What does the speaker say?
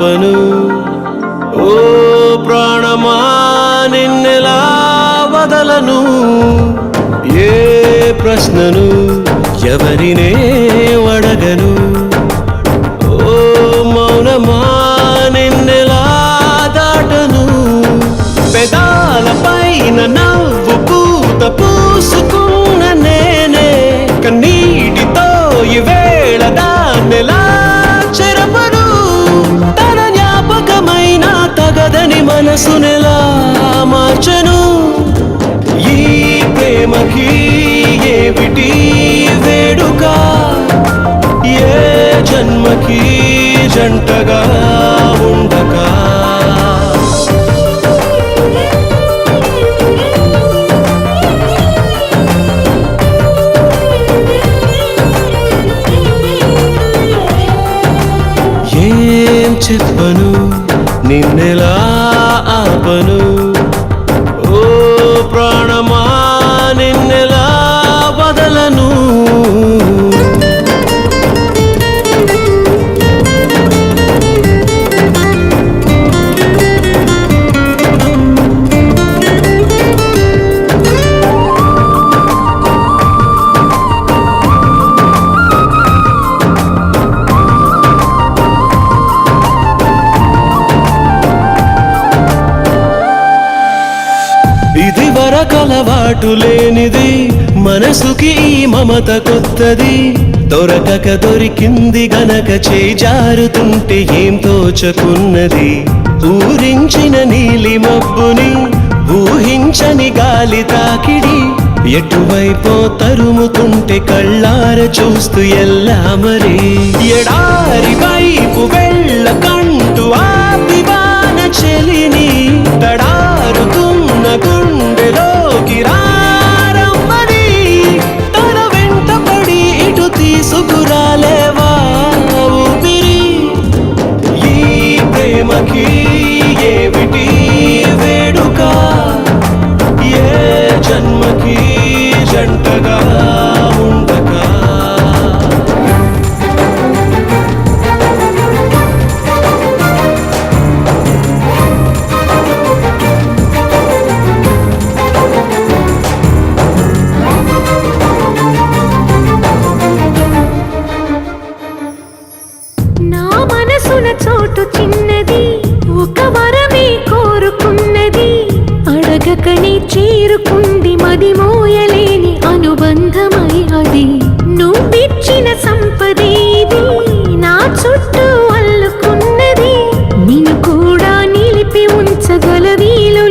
ఆపను. ఓ ప్రాణమా నిన్నెలా వదలను, ఏ ప్రశ్నను ఎవరినే అడగను. ఓ మౌనమా నిన్నెలా దాటను, పెదాలపైన నవ్వు పూత పూసుకున్న నేనే కన్నీటితో ఈవేళ దాన్నెలా చెరపను. తన జ్ఞాపకమైన తగదని మనసునెలా మార్చను. ఈ ప్రేమకి ఏమిటి వేడుక, ఏ జన్మకి జంటగా ఉండక. ఏం చెప్పను నిన్నెలా ఆపను, ఓ ప్రాణమా నిన్నెలా వదలను. ఇది వరకలవాటు లేనిది, మనసుకి ఈ మమత కొత్తది. దొరకక దొరికింది గనక చేయి జారుతుంటే ఏం తోచకున్నది. ఊరించిన నీలి మబ్బుని ఊహించని గాలి తాకిడి, ఎటువైపో తరుముతుంటే కళ్ళార చూస్తూ ఎల్లా మరి. ఎడారి వైపు వెళ్ళకంటూ ఆపివాన చెలిని తడారుతున్న గుండెలోకి రారమ్మని. తన వెంట పడి ఇటు తీసుకురాలేవా ఊపిరి. ఈ ప్రేమకి ఏమిటి వేడుక, ఏ జన్మకి జంటగా ఉండక. నా మనసున చోటు చిన్నది, ఒక వరమే కోరుకున్నది. అడగకనే చేరుకుంది మది మోయలేని అనుబంధమై అది. నువ్విచ్చిన సంపదేది నా చుట్టూ అల్లుకున్నది. నిన్ను కూడా నిలిపి ఉంచగల వీలు